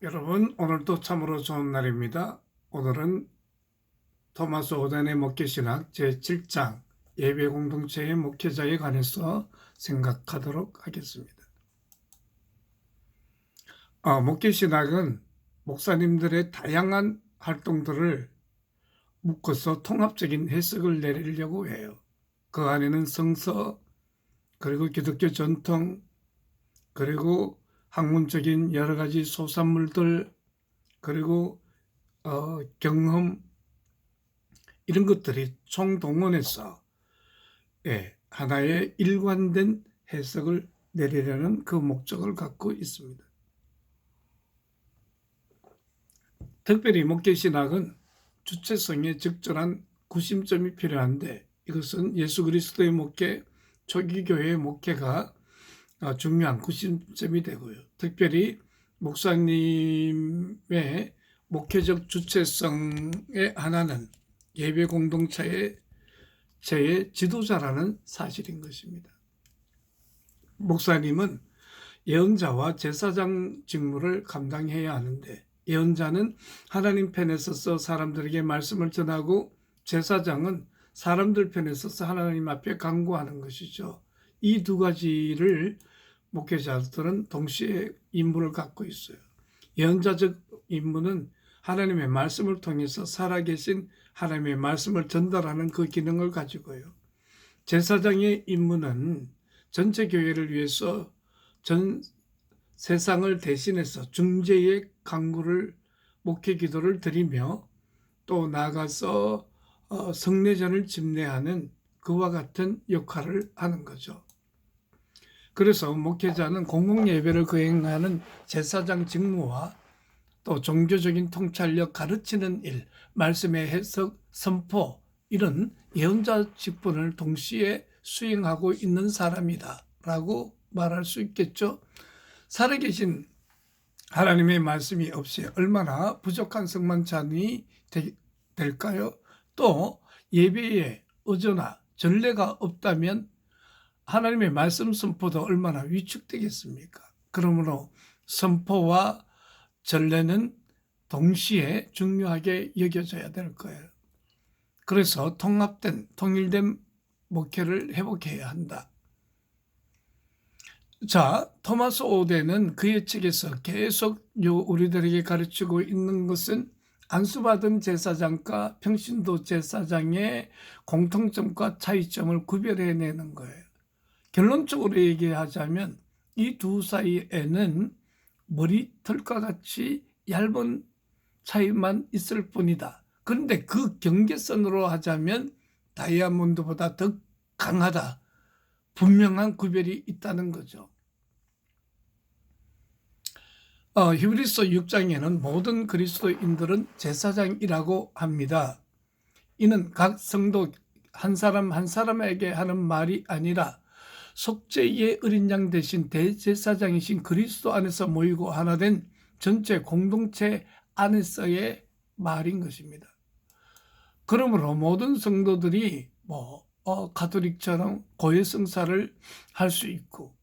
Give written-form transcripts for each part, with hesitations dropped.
여러분, 오늘도 참으로 좋은 날입니다. 오늘은 토마스 오덴의 목회신학 제7장 예배 공동체의 목회자에 관해서 생각하도록 하겠습니다. 목회신학은 목사님들의 다양한 활동들을 묶어서 통합적인 해석을 내리려고 해요. 그 안에는 성서, 그리고 기독교 전통, 그리고 학문적인 여러 가지 소산물들, 그리고 경험, 이런 것들이 총동원해서 하나의 일관된 해석을 내리려는 그 목적을 갖고 있습니다. 특별히 목회신학은 주체성에 적절한 구심점이 필요한데, 이것은 예수 그리스도의 목회, 초기 교회의 목회가 중요한 구심점이 되고요. 특별히 목사님의 목회적 주체성의 하나는 예배 공동체의 지도자라는 사실인 것입니다. 목사님은 예언자와 제사장 직무를 감당해야 하는데, 예언자는 하나님 편에 서서 사람들에게 말씀을 전하고, 제사장은 사람들 편에 서서 하나님 앞에 간구하는 것이죠. 이 두 가지를 목회자들은 동시에 임무를 갖고 있어요. 예언자적 임무는 하나님의 말씀을 통해서 살아계신 하나님의 말씀을 전달하는 그 기능을 가지고요. 제사장의 임무는 전체 교회를 위해서 전 세상을 대신해서 중재의 간구를, 목회 기도를 드리며, 또 나아가서 성례전을 집례하는 그와 같은 역할을 하는 거죠. 그래서 목회자는 공공예배를 거행하는 제사장 직무와 또 종교적인 통찰력, 가르치는 일, 말씀의 해석, 선포, 이런 예언자 직분을 동시에 수행하고 있는 사람이다 라고 말할 수 있겠죠. 살아계신 하나님의 말씀이 없이 얼마나 부족한 성만찬이 될까요? 또 예배에 의존나 전례가 없다면 하나님의 말씀 선포도 얼마나 위축되겠습니까? 그러므로 선포와 전례는 동시에 중요하게 여겨져야 될 거예요. 그래서 통일된 목회를 회복해야 한다. 자, 토마스 오덴은 그의 책에서 계속 우리들에게 가르치고 있는 것은 안수받은 제사장과 평신도 제사장의 공통점과 차이점을 구별해내는 거예요. 결론적으로 얘기하자면 이 두 사이에는 머리털과 같이 얇은 차이만 있을 뿐이다. 그런데 그 경계선으로 하자면 다이아몬드보다 더 강하다. 분명한 구별이 있다는 거죠. 히브리서 6장에는 모든 그리스도인들은 제사장이라고 합니다. 이는 각 성도 한 사람 한 사람에게 하는 말이 아니라 속죄의 어린 양 대신 대제사장이신 그리스도 안에서 모이고 하나 된 전체 공동체 안에서의 말인 것입니다. 그러므로 모든 성도들이 가톨릭처럼 고해성사를 할 수 있고,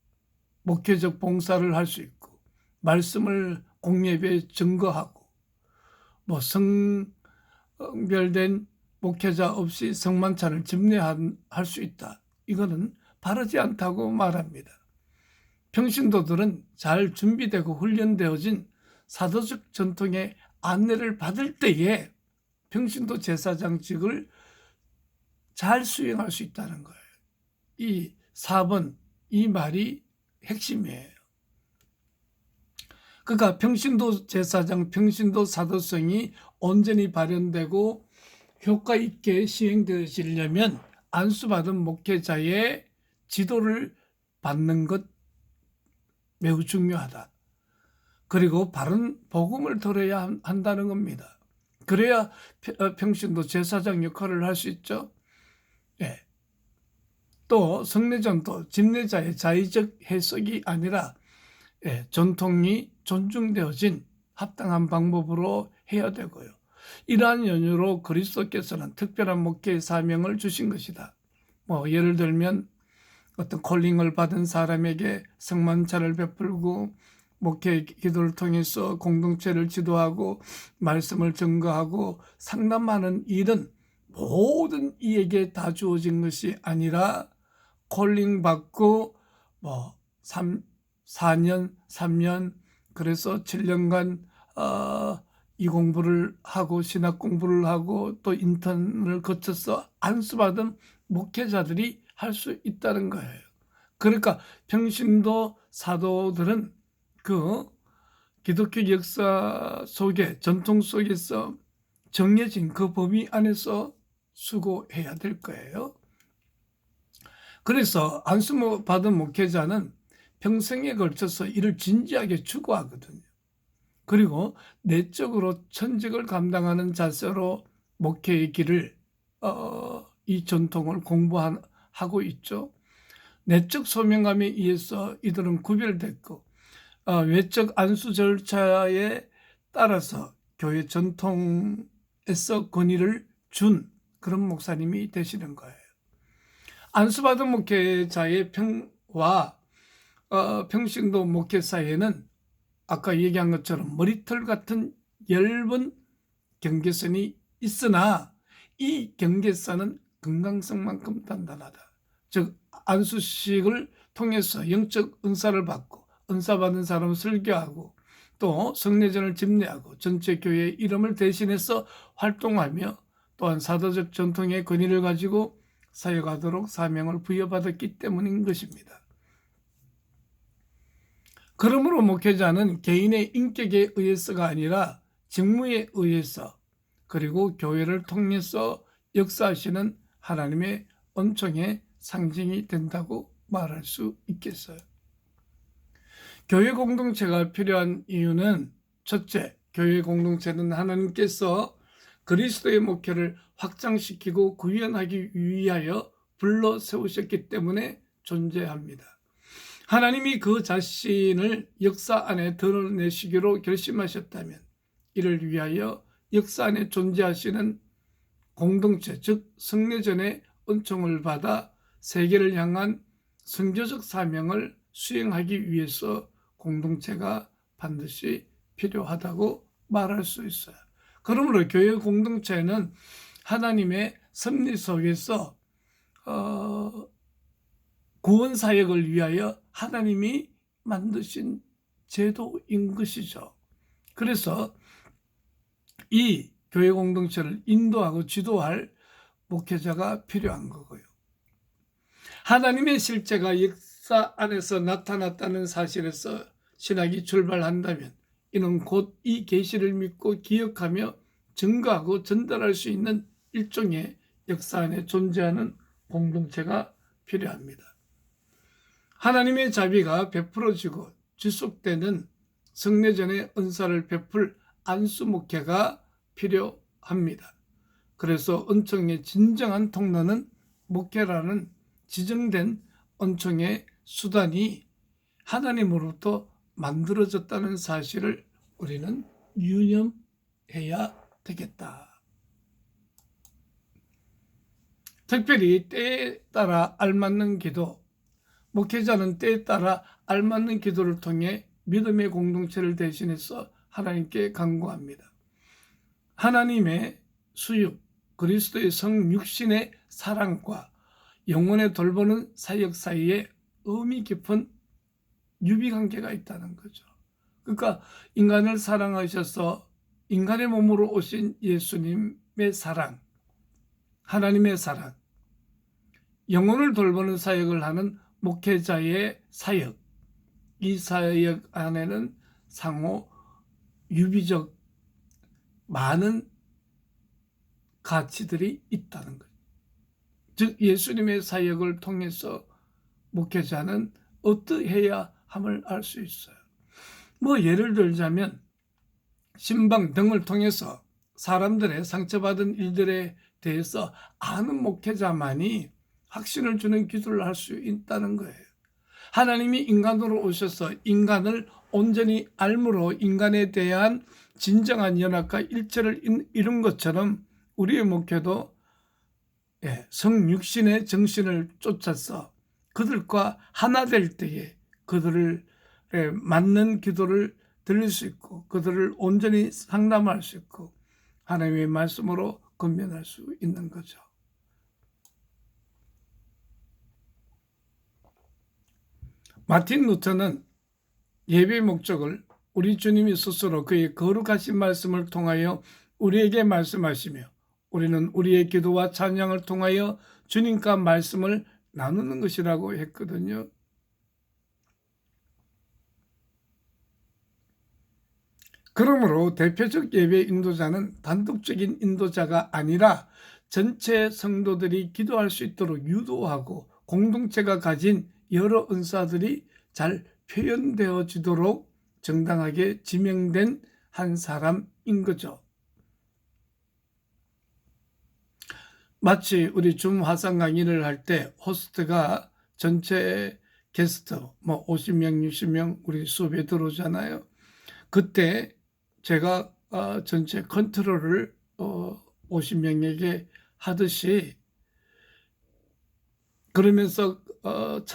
목회적 봉사를 할 수 있고, 말씀을 공예배에 증거하고, 성별된 목회자 없이 성만찬을 집례할 수 있다. 이거는 바르지 않다고 말합니다. 평신도들은 잘 준비되고 훈련되어진 사도적 전통의 안내를 받을 때에 평신도 제사장직을 잘 수행할 수 있다는 거예요. 이 4번, 이 말이 핵심이에요. 그러니까 평신도 제사장, 평신도 사도성이 온전히 발현되고 효과 있게 시행되시려면 안수받은 목회자의 지도를 받는 것 매우 중요하다. 그리고 바른 복음을 들어야 한다는 겁니다. 그래야 평신도 제사장 역할을 할 수 있죠. 또 성례전도 집례자의 자의적 해석이 아니라 전통이 존중되어진 합당한 방법으로 해야 되고요. 이러한 연유로 그리스도께서는 특별한 목회의 사명을 주신 것이다. 예를 들면 어떤 콜링을 받은 사람에게 성만찬을 베풀고 목회 기도를 통해서 공동체를 지도하고 말씀을 증거하고 상담하는 일은 모든 이에게 다 주어진 것이 아니라 콜링 받고 4년, 3년, 그래서 7년간 이 공부를 하고 신학 공부를 하고 또 인턴을 거쳐서 안수받은 목회자들이 할 수 있다는 거예요. 그러니까 평신도 사도들은 그 기독교 역사 속에 전통 속에서 정해진 그 범위 안에서 수고해야 될 거예요. 그래서 안수 받은 목회자는 평생에 걸쳐서 이를 진지하게 추구하거든요. 그리고 내적으로 천직을 감당하는 자세로 목회의 길을 이 전통을 공부하고 있죠. 내적 소명감에 의해서 이들은 구별됐고 외적 안수 절차에 따라서 교회 전통에서 권위를 준 그런 목사님이 되시는 거예요. 안수받은 목회자의 평와 평신도 목회 사이에는 아까 얘기한 것처럼 머리털 같은 엷은 경계선이 있으나 이 경계선은 건강성만큼 단단하다. 즉 안수식을 통해서 영적 은사를 받고 은사 받은 사람을 설교하고 또 성례전을 집례하고 전체 교회의 이름을 대신해서 활동하며 또한 사도적 전통의 권위를 가지고 사역하도록 사명을 부여받았기 때문인 것입니다. 그러므로 목회자는 개인의 인격에 의해서가 아니라 직무에 의해서 그리고 교회를 통해서 역사하시는 하나님의 은총의 상징이 된다고 말할 수 있겠어요. 교회 공동체가 필요한 이유는 첫째, 교회 공동체는 하나님께서 그리스도의 목회를 확장시키고 구현하기 위하여 불러 세우셨기 때문에 존재합니다. 하나님이 그 자신을 역사 안에 드러내시기로 결심하셨다면 이를 위하여 역사 안에 존재하시는 공동체, 즉 성례전의 은총을 받아 세계를 향한 선교적 사명을 수행하기 위해서 공동체가 반드시 필요하다고 말할 수 있어요. 그러므로 교회 공동체는 하나님의 섭리 속에서 구원 사역을 위하여 하나님이 만드신 제도인 것이죠. 그래서 이 교회 공동체를 인도하고 지도할 목회자가 필요한 거고요. 하나님의 실제가 역사 안에서 나타났다는 사실에서 신학이 출발한다면 이는 곧 이 계시를 믿고 기억하며 증거하고 전달할 수 있는 일종의 역사 안에 존재하는 공동체가 필요합니다. 하나님의 자비가 베풀어지고 지속되는 성례전의 은사를 베풀 안수 목회가 필요합니다. 그래서 은총의 진정한 통로는 목회라는 지정된 은총의 수단이 하나님으로부터 만들어졌다는 사실을 우리는 유념해야 되겠다. 특별히 때에 따라 알맞는 기도, 목회자는 때에 따라 알맞는 기도를 통해 믿음의 공동체를 대신해서 하나님께 간구합니다. 하나님의 수육, 그리스도의 성육신의 사랑과 영혼의 돌보는 사역 사이에 의미 깊은 유비관계가 있다는 거죠. 그러니까 인간을 사랑하셔서 인간의 몸으로 오신 예수님의 사랑, 하나님의 사랑, 영혼을 돌보는 사역을 하는 목회자의 사역, 이 사역 안에는 상호 유비적 많은 가치들이 있다는 거죠. 즉 예수님의 사역을 통해서 목회자는 어떠해야 함을 알 수 있어요. 예를 들자면 신방 등을 통해서 사람들의 상처받은 일들에 대해서 아는 목회자만이 확신을 주는 기도를 할 수 있다는 거예요. 하나님이 인간으로 오셔서 인간을 온전히 알므로 인간에 대한 진정한 연합과 일체를 이룬 것처럼 우리의 목회도 성육신의 정신을 쫓아서 그들과 하나 될 때에 그들을 맞는 기도를 들릴 수 있고 그들을 온전히 상담할 수 있고 하나님의 말씀으로 건면할 수 있는 거죠. 마틴 루터는 예배의 목적을 우리 주님이 스스로 그의 거룩하신 말씀을 통하여 우리에게 말씀하시며 우리는 우리의 기도와 찬양을 통하여 주님과 말씀을 나누는 것이라고 했거든요. 그러므로 대표적 예배 인도자는 단독적인 인도자가 아니라 전체 성도들이 기도할 수 있도록 유도하고 공동체가 가진 여러 은사들이 잘 표현되어지도록 정당하게 지명된 한 사람인 거죠. 마치 우리 줌 화상 강의를 할 때 호스트가 전체 게스트 50명, 60명 우리 수업에 들어오잖아요. 그때 제가 전체 컨트롤을 50명에게 하듯이 그러면서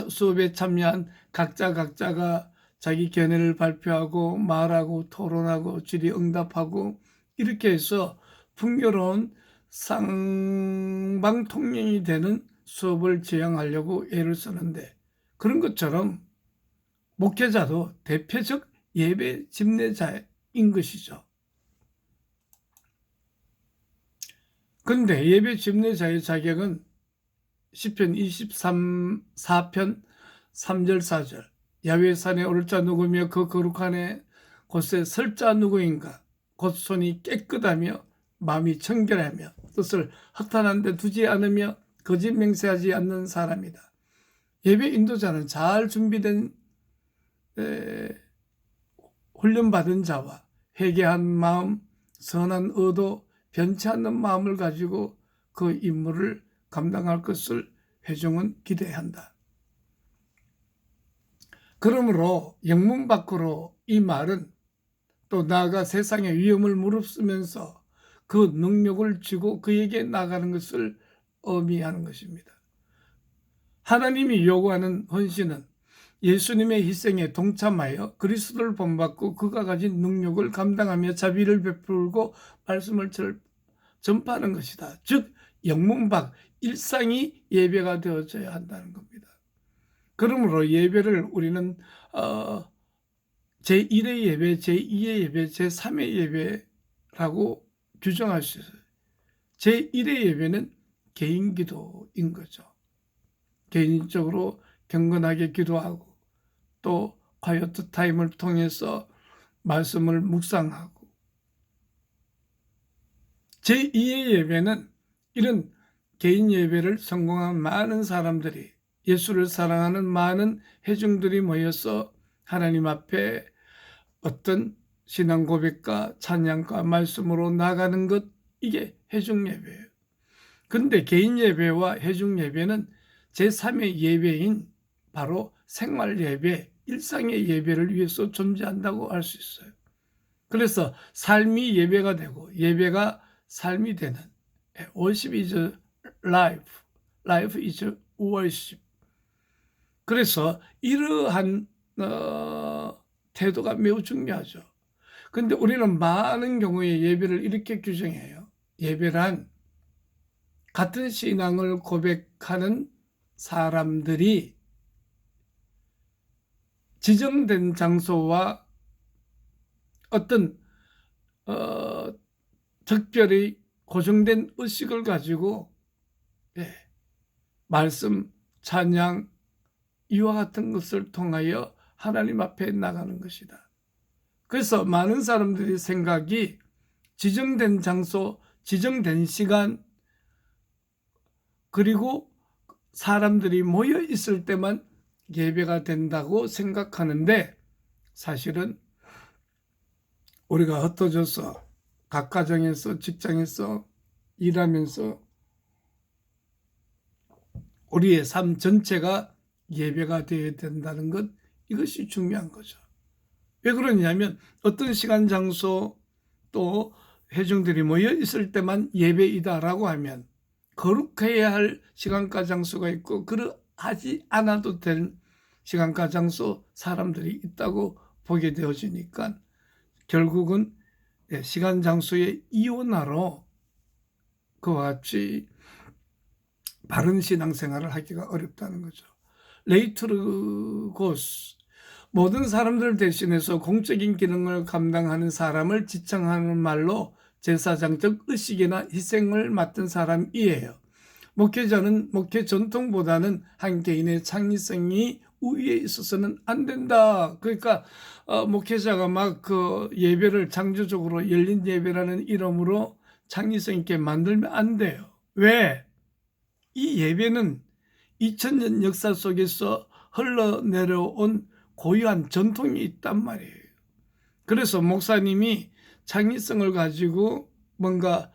수업에 참여한 각자가 자기 견해를 발표하고 말하고 토론하고 질의응답하고 이렇게 해서 풍요로운 쌍방통행이 되는 수업을 지향하려고 애를 쓰는데 그런 것처럼 목회자도 대표적 예배 집례자인 것이죠. 그런데 예배 집례자의 자격은 시편 24편 3절 4절 야훼 산에 오를 자 누구며 그 거룩한 곳에 설 자 누구인가 곧 손이 깨끗하며 마음이 청결하며 뜻을 허탄한 데 두지 않으며 거짓 맹세하지 않는 사람이다. 예배 인도자는 잘 준비된 훈련받은 자와 회개한 마음, 선한 의도, 변치 않는 마음을 가지고 그 임무를 감당할 것을 회중은 기대한다. 그러므로 영문 밖으로 이 말은 또 나아가 세상의 위험을 무릅쓰면서 그 능력을 쥐고 그에게 나가는 것을 의미하는 것입니다. 하나님이 요구하는 헌신은 예수님의 희생에 동참하여 그리스도를 본받고 그가 가진 능력을 감당하며 자비를 베풀고 말씀을 전파하는 것이다. 즉 영문 밖 일상이 예배가 되어져야 한다는 겁니다. 그러므로 예배를 우리는 제1의 예배, 제2의 예배, 제3의 예배라고 규정할 수 있어요. 제1의 예배는 개인 기도인 거죠. 개인적으로 경건하게 기도하고 또 콰이어트 타임을 통해서 말씀을 묵상하고 제2의 예배는 이런 개인 예배를 성공한 많은 사람들이 예수를 사랑하는 많은 회중들이 모여서 하나님 앞에 어떤 신앙 고백과 찬양과 말씀으로 나가는 것 이게 회중 예배예요. 그런데 개인 예배와 회중 예배는 제3의 예배인 바로 생활 예배, 일상의 예배를 위해서 존재한다고 할 수 있어요. 그래서 삶이 예배가 되고 예배가 삶이 되는 worship is life, life is worship. 그래서 이러한 태도가 매우 중요하죠. 그런데 우리는 많은 경우에 예배를 이렇게 규정해요. 예배란 같은 신앙을 고백하는 사람들이 지정된 장소와 어떤 특별히 고정된 의식을 가지고 말씀, 찬양 이와 같은 것을 통하여 하나님 앞에 나가는 것이다. 그래서 많은 사람들이 생각이 지정된 장소, 지정된 시간 그리고 사람들이 모여 있을 때만 예배가 된다고 생각하는데 사실은 우리가 흩어져서 각 가정에서 직장에서 일하면서 우리의 삶 전체가 예배가 되어야 된다는 것 이것이 중요한 거죠. 왜 그러냐면 어떤 시간 장소 또 회중들이 모여 있을 때만 예배이다라고 하면 거룩해야 할 시간과 장소가 있고 그러하지 않아도 될 시간과 장소, 사람들이 있다고 보게 되어지니까 결국은 시간 장소의 이원화로 그와 같이 바른 신앙생활을 하기가 어렵다는 거죠. 레이트르고스, 모든 사람들을 대신해서 공적인 기능을 감당하는 사람을 지칭하는 말로 제사장적 의식이나 희생을 맡은 사람이에요. 목회자는 목회 전통보다는 한 개인의 창의성이 우위에 있어서는 안 된다. 그러니까 목회자가 막 그 예배를 창조적으로 열린 예배라는 이름으로 창의성 있게 만들면 안 돼요. 왜? 이 예배는 2000년 역사 속에서 흘러내려온 고유한 전통이 있단 말이에요. 그래서 목사님이 창의성을 가지고 뭔가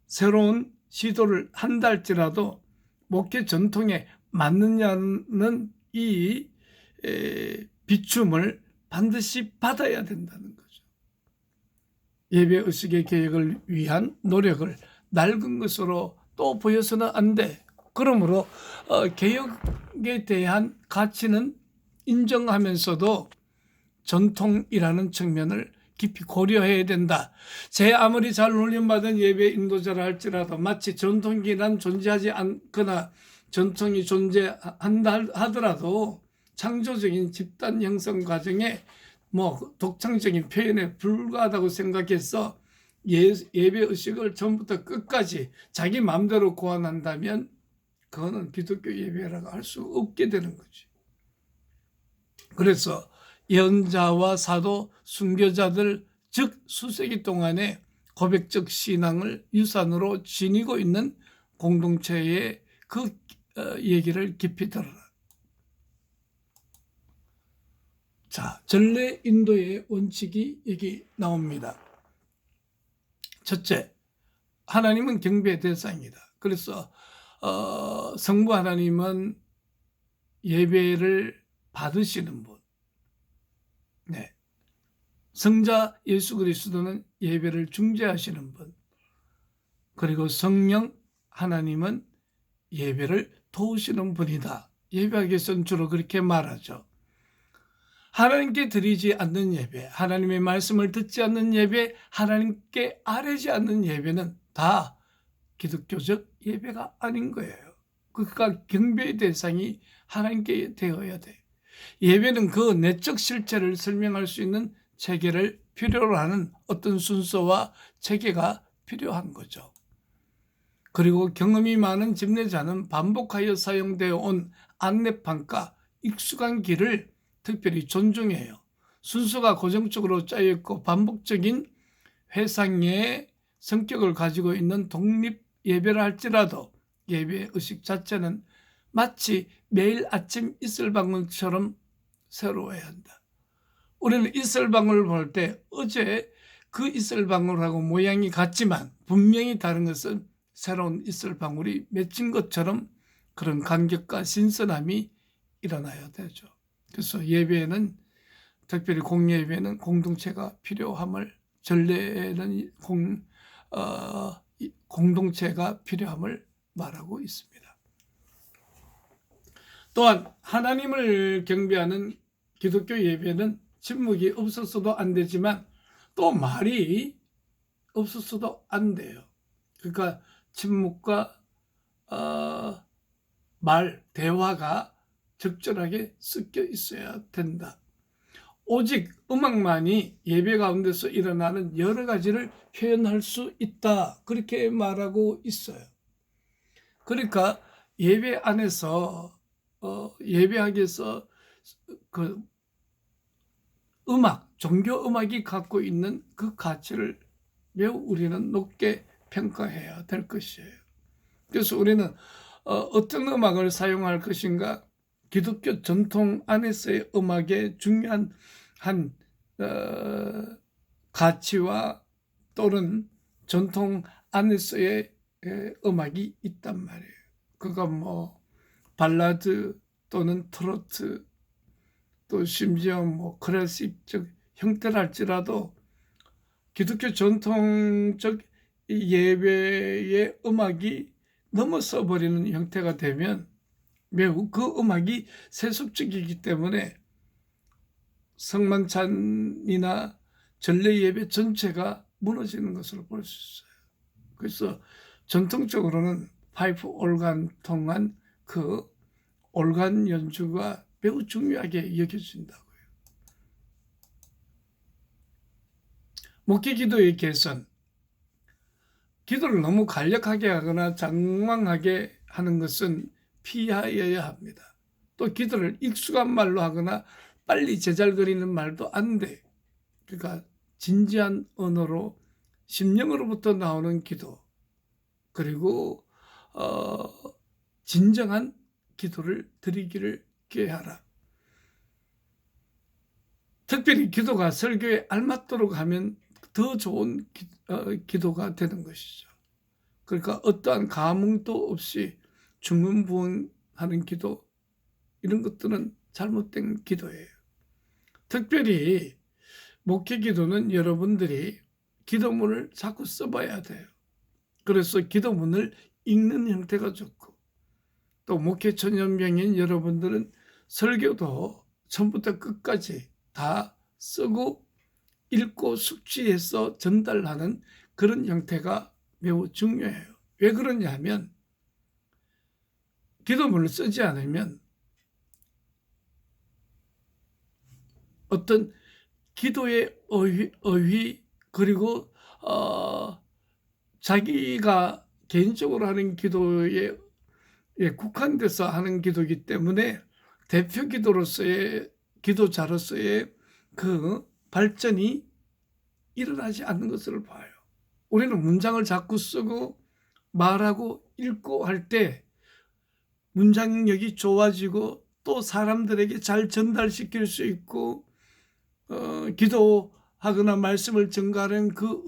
새로운 시도를 한다 할지라도 목회 전통에 맞느냐는 이 비춤을 반드시 받아야 된다는 거죠. 예배의식의 계획을 위한 노력을 낡은 것으로 또 보여서는 안 돼. 그러므로 개혁에 대한 가치는 인정하면서도 전통이라는 측면을 깊이 고려해야 된다. 제 아무리 잘 훈련받은 예배 인도자라 할지라도 마치 전통기란 존재하지 않거나 전통이 존재한다 하더라도 창조적인 집단 형성 과정에 독창적인 표현에 불과하다고 생각해서 예배의식을 처음부터 끝까지 자기 마음대로 고안한다면 그거는 기독교 예배라고 할 수 없게 되는 거지. 그래서 예언자와 사도, 순교자들, 즉 수세기 동안에 고백적 신앙을 유산으로 지니고 있는 공동체의 그 얘기를 깊이 들어라. 자, 전례 인도의 원칙이 여기 나옵니다. 첫째, 하나님은 경배의 대상이다. 그래서 성부 하나님은 예배를 받으시는 분, 네. 성자 예수 그리스도는 예배를 중재하시는 분, 그리고 성령 하나님은 예배를 도우시는 분이다. 예배하기 위해서는 주로 그렇게 말하죠. 하나님께 드리지 않는 예배, 하나님의 말씀을 듣지 않는 예배, 하나님께 아뢰지 않는 예배는 다 기독교적 예배가 아닌 거예요. 그러니까 경배의 대상이 하나님께 되어야 돼. 예배는 그 내적 실체를 설명할 수 있는 체계를 필요로 하는 어떤 순서와 체계가 필요한 거죠. 그리고 경험이 많은 집례자는 반복하여 사용되어 온 안내판과 익숙한 길을 특별히 존중해요. 순서가 고정적으로 짜여있고 반복적인 회상의 성격을 가지고 있는 독립 예배를 할지라도 예배 의식 자체는 마치 매일 아침 이슬방울처럼 새로워야 한다. 우리는 이슬방울을 볼 때 어제 그 이슬방울하고 모양이 같지만 분명히 다른 것은 새로운 이슬방울이 맺힌 것처럼 그런 감격과 신선함이 일어나야 되죠. 그래서 예배에는 특별히 공예배는 공동체가 필요함을, 전례에는 공동체가 필요함을 말하고 있습니다. 또한 하나님을 경배하는 기독교 예배는 침묵이 없었어도 안 되지만 또 말이 없었어도 안 돼요. 그러니까 침묵과 말, 대화가 적절하게 섞여 있어야 된다. 오직 음악만이 예배 가운데서 일어나는 여러 가지를 표현할 수 있다. 그렇게 말하고 있어요. 그러니까 예배 안에서 예배하기 위해서 그 음악, 종교 음악이 갖고 있는 그 가치를 매우 우리는 높게 평가해야 될 것이에요. 그래서 우리는 어떤 음악을 사용할 것인가, 기독교 전통 안에서의 음악의 중요한 가치와 또는 전통 안에서의 음악이 있단 말이에요. 그가 발라드 또는 트로트 또 심지어 클래식적 형태랄지라도 기독교 전통적 예배의 음악이 넘어서 버리는 형태가 되면 매우 그 음악이 세속적이기 때문에 성만찬이나 전례 예배 전체가 무너지는 것으로 볼 수 있어요. 그래서 전통적으로는 파이프 올간 통한 그 올간 연주가 매우 중요하게 여겨진다고요. 목회 기도의 개선, 기도를 너무 간략하게 하거나 장황하게 하는 것은 피하여야 합니다. 또 기도를 익숙한 말로 하거나 빨리 제잘거리는 말도 안 돼. 그러니까 진지한 언어로 심령으로부터 나오는 기도, 그리고 진정한 기도를 드리기를 기회하라. 특별히 기도가 설교에 알맞도록 하면 더 좋은 기도가 되는 것이죠. 그러니까 어떠한 감흥도 없이 중문부원하는 기도, 이런 것들은 잘못된 기도예요. 특별히 목회 기도는 여러분들이 기도문을 자꾸 써봐야 돼요. 그래서 기도문을 읽는 형태가 좋고, 또 목회 천연병인 여러분들은 설교도 처음부터 끝까지 다 쓰고 읽고 숙지해서 전달하는 그런 형태가 매우 중요해요. 왜 그러냐 하면 기도문을 쓰지 않으면 어떤 기도의 어휘 그리고 자기가 개인적으로 하는 기도에 국한돼서 하는 기도이기 때문에 대표 기도로서의 기도자로서의 그 발전이 일어나지 않는 것을 봐요. 우리는 문장을 자꾸 쓰고 말하고 읽고 할 때 문장력이 좋아지고 또 사람들에게 잘 전달시킬 수 있고 기도하거나 말씀을 전가하는 그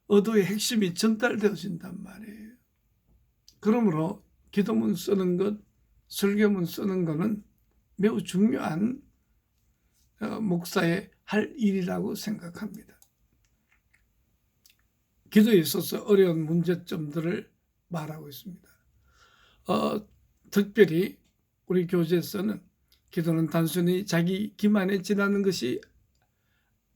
의도의 핵심이 전달되어진단 말이에요. 그러므로 기도문 쓰는 것, 설교문 쓰는 것은 매우 중요한 목사의 할 일이라고 생각합니다. 기도에 있어서 어려운 문제점들을 말하고 있습니다. 특별히 우리 교재에서는 기도는 단순히 자기 기만에 지나는 것이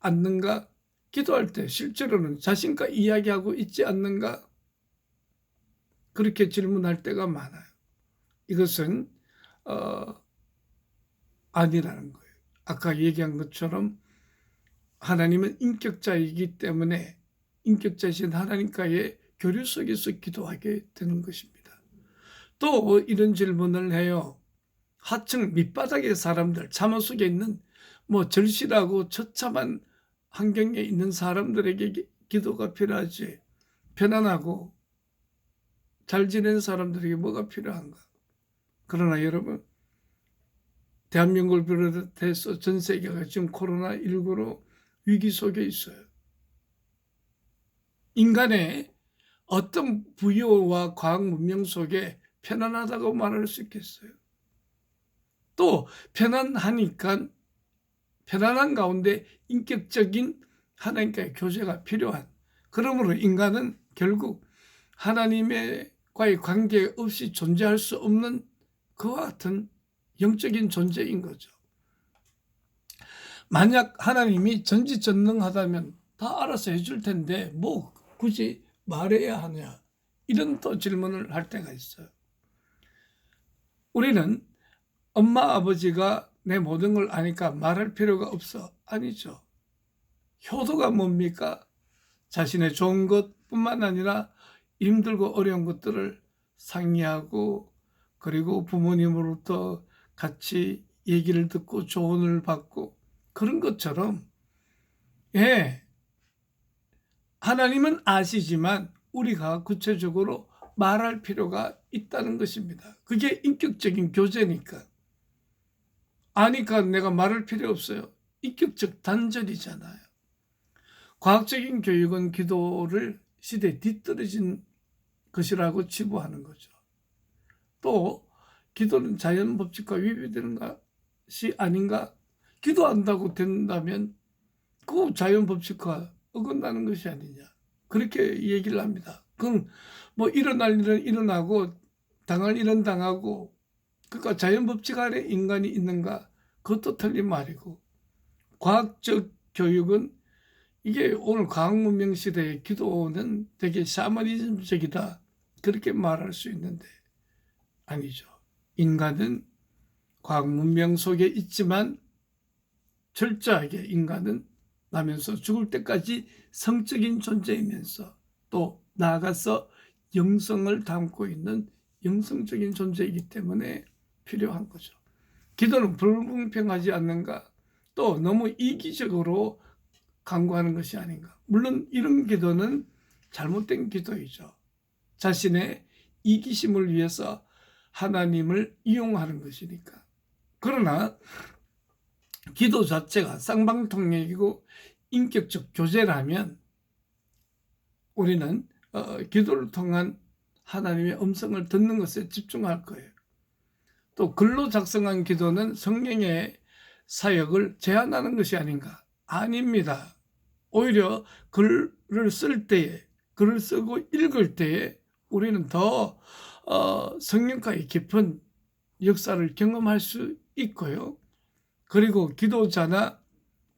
않는가? 기도할 때 실제로는 자신과 이야기하고 있지 않는가? 그렇게 질문할 때가 많아요. 이것은 아니라는 거예요. 아까 얘기한 것처럼 하나님은 인격자이기 때문에 인격자이신 하나님과의 교류 속에서 기도하게 되는 것입니다. 또 이런 질문을 해요. 하층 밑바닥의 사람들, 참호 속에 있는 절실하고 처참한 환경에 있는 사람들에게 기도가 필요하지, 편안하고 잘 지내는 사람들에게 뭐가 필요한가? 그러나 여러분, 대한민국을 비롯해서 전 세계가 지금 코로나19로 위기 속에 있어요. 인간의 어떤 부여와 과학 문명 속에 편안하다고 말할 수 있겠어요? 또 편안하니까 편안한 가운데 인격적인 하나님과의 교제가 필요한, 그러므로 인간은 결국 하나님과의 관계 없이 존재할 수 없는 그와 같은 영적인 존재인 거죠. 만약 하나님이 전지전능하다면 다 알아서 해줄 텐데 뭐 굳이 말해야 하냐, 이런 또 질문을 할 때가 있어요. 우리는 엄마 아버지가 내 모든 걸 아니까 말할 필요가 없어. 아니죠. 효도가 뭡니까? 자신의 좋은 것뿐만 아니라 힘들고 어려운 것들을 상의하고, 그리고 부모님으로부터 같이 얘기를 듣고 조언을 받고, 그런 것처럼 하나님은 아시지만 우리가 구체적으로 말할 필요가 있다는 것입니다. 그게 인격적인 교제니까. 아니까 내가 말할 필요 없어요. 인격적 단절이잖아요. 과학적인 교육은 기도를 시대에 뒤떨어진 것이라고 치부하는 거죠. 또 기도는 자연 법칙과 위배되는 것이 아닌가? 기도한다고 된다면 그 자연 법칙과 어긋나는 것이 아니냐, 그렇게 얘기를 합니다. 그건 일어날 일은 일어나고 당할 일은 당하고 그러니까 자연 법칙 아래 인간이 있는가? 그것도 틀린 말이고, 과학적 교육은 이게 오늘 과학문명 시대의 기도는 되게 샤머니즘적이다, 그렇게 말할 수 있는데 아니죠. 인간은 과학문명 속에 있지만 철저하게 인간은 나면서 죽을 때까지 성적인 존재이면서 또 나아가서 영성을 담고 있는 영성적인 존재이기 때문에 필요한 거죠. 기도는 불공평하지 않는가? 또 너무 이기적으로 강구하는 것이 아닌가? 물론 이런 기도는 잘못된 기도이죠. 자신의 이기심을 위해서 하나님을 이용하는 것이니까. 그러나 기도 자체가 쌍방통역이고 인격적 교제라면 우리는 기도를 통한 하나님의 음성을 듣는 것에 집중할 거예요. 또 글로 작성한 기도는 성령의 사역을 제한하는 것이 아닌가? 아닙니다. 오히려 글을 쓸 때에, 글을 쓰고 읽을 때에 우리는 더 성령과의 깊은 역사를 경험할 수 있고요. 그리고 기도자나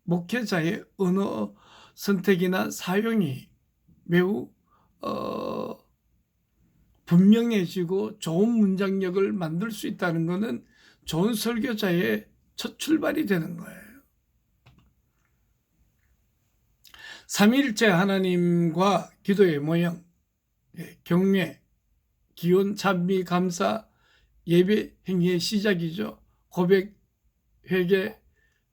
목회자의 언어 선택이나 사용이 매우 분명해지고 좋은 문장력을 만들 수 있다는 것은 좋은 설교자의 첫 출발이 되는 거예요. 삼위일체 하나님과 기도의 모형, 경외, 기원, 찬미, 감사, 예배 행위의 시작이죠. 고백, 회개,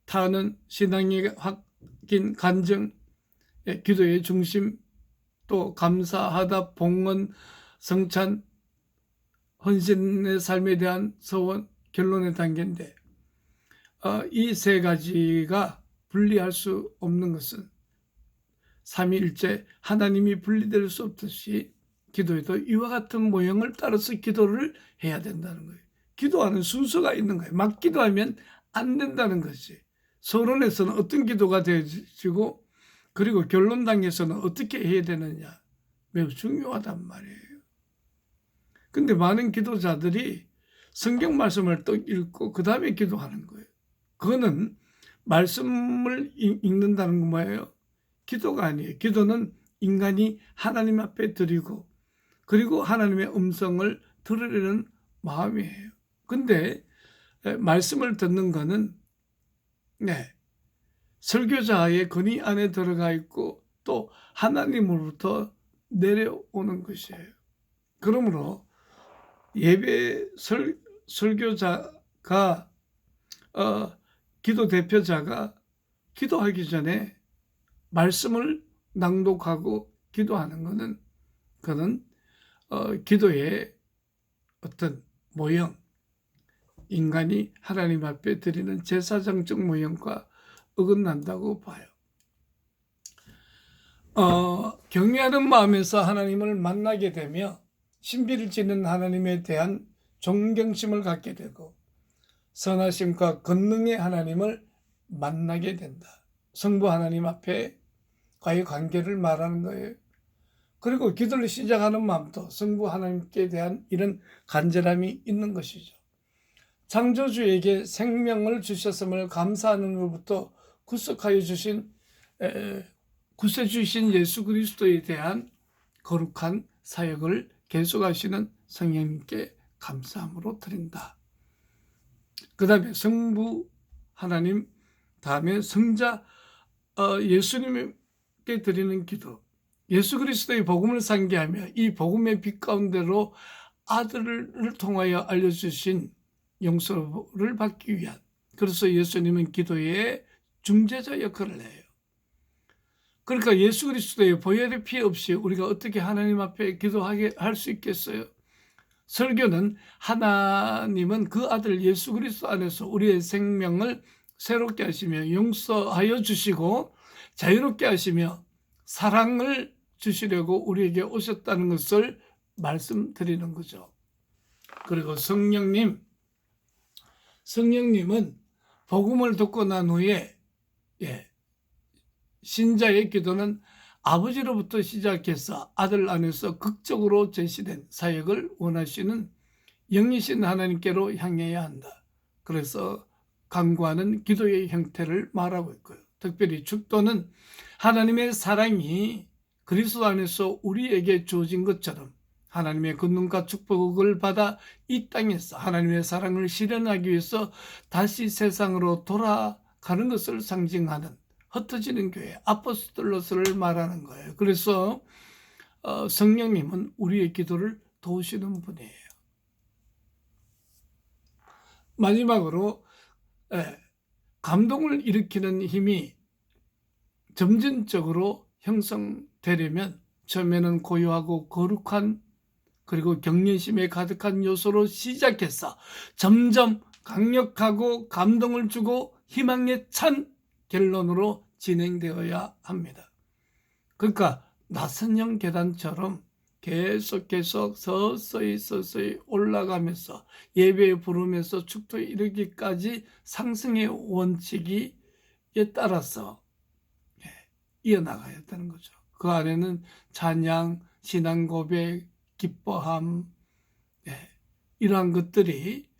타는 신앙의 확인, 간증, 기도의 중심, 또 감사하다, 봉헌, 성찬, 헌신의 삶에 대한 서원, 결론의 단계인데 이 세 가지가 분리할 수 없는 것은 삼위일체 하나님이 분리될 수 없듯이 기도에도 이와 같은 모형을 따라서 기도를 해야 된다는 거예요. 기도하는 순서가 있는 거예요. 막 기도하면 안 된다는 것이. 서론에서는 어떤 기도가 되어지고 그리고 결론 단계에서는 어떻게 해야 되느냐 매우 중요하단 말이에요. 근데 많은 기도자들이 성경 말씀을 또 읽고 그 다음에 기도하는 거예요. 그거는 말씀을 읽는다는 건 뭐예요? 기도가 아니에요. 기도는 인간이 하나님 앞에 드리고 그리고 하나님의 음성을 들으려는 마음이에요. 근데 말씀을 듣는 거는 설교자의 권위 안에 들어가 있고 또 하나님으로부터 내려오는 것이에요. 그러므로 예배 설교자가 기도 대표자가 기도하기 전에 말씀을 낭독하고 기도하는 것은 그는 기도의 어떤 모형, 인간이 하나님 앞에 드리는 제사장적 모형과 어긋난다고 봐요. 경외하는 마음에서 하나님을 만나게 되며 신비를 지는 하나님에 대한 존경심을 갖게 되고 선하심과 권능의 하나님을 만나게 된다. 성부 하나님 앞에 과의 관계를 말하는 거예요. 그리고 기도를 시작하는 마음도 성부 하나님께 대한 이런 간절함이 있는 것이죠. 창조주에게 생명을 주셨음을 감사하는 것부터 구속하여 주신 구세주이신 예수 그리스도에 대한 거룩한 사역을 계속하시는 성령님께 감사함으로 드린다. 그 다음에 성부 하나님, 다음에 성자 예수님께 드리는 기도. 예수 그리스도의 복음을 상기하며 이 복음의 빛 가운데로 아들을 통하여 알려주신 용서를 받기 위한, 그래서 예수님은 기도의 중재자 역할을 해요. 그러니까 예수 그리스도의 보혈의 피 없이 우리가 어떻게 하나님 앞에 기도하게 할 수 있겠어요? 설교는 하나님은 그 아들 예수 그리스도 안에서 우리의 생명을 새롭게 하시며 용서하여 주시고 자유롭게 하시며 사랑을 주시려고 우리에게 오셨다는 것을 말씀드리는 거죠. 그리고 성령님은 복음을 듣고 난 후에 신자의 기도는 아버지로부터 시작해서 아들 안에서 극적으로 제시된 사역을 원하시는 영이신 하나님께로 향해야 한다. 그래서 간구하는 기도의 형태를 말하고 있고요. 특별히 축도는 하나님의 사랑이 그리스도 안에서 우리에게 주어진 것처럼 하나님의 권능과 축복을 받아 이 땅에서 하나님의 사랑을 실현하기 위해서 다시 세상으로 돌아가는 것을 상징하는 흩어지는 교회, 아포스톨로스를 말하는 거예요. 그래서 성령님은 우리의 기도를 도우시는 분이에요. 마지막으로 감동을 일으키는 힘이 점진적으로 형성되려면 처음에는 고요하고 거룩한 그리고 경외심에 가득한 요소로 시작해서 점점 강력하고 감동을 주고 희망에 찬 결론으로 진행되어야 합니다. 그러니까 나선형 계단처럼 계속 서서히 올라가면서 예배에 부르면서 축도에 이르기까지 상승의 원칙에 따라서 이어나가야 되는 거죠. 그 안에는 찬양, 신앙 고백, 기뻐함, 이러한 것들이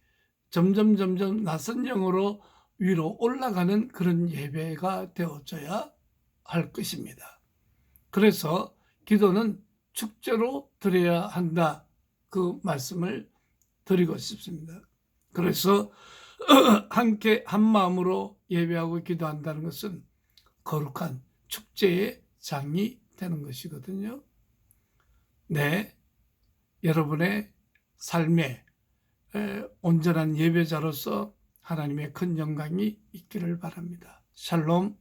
점점 나선형으로 위로 올라가는 그런 예배가 되어져야 할 것입니다. 그래서 기도는 축제로 드려야 한다. 그 말씀을 드리고 싶습니다. 그래서 함께 한 마음으로 예배하고 기도한다는 것은 거룩한 축제의 장이 되는 것이거든요. 네, 여러분의 삶에 온전한 예배자로서 하나님의 큰 영광이 있기를 바랍니다. 샬롬.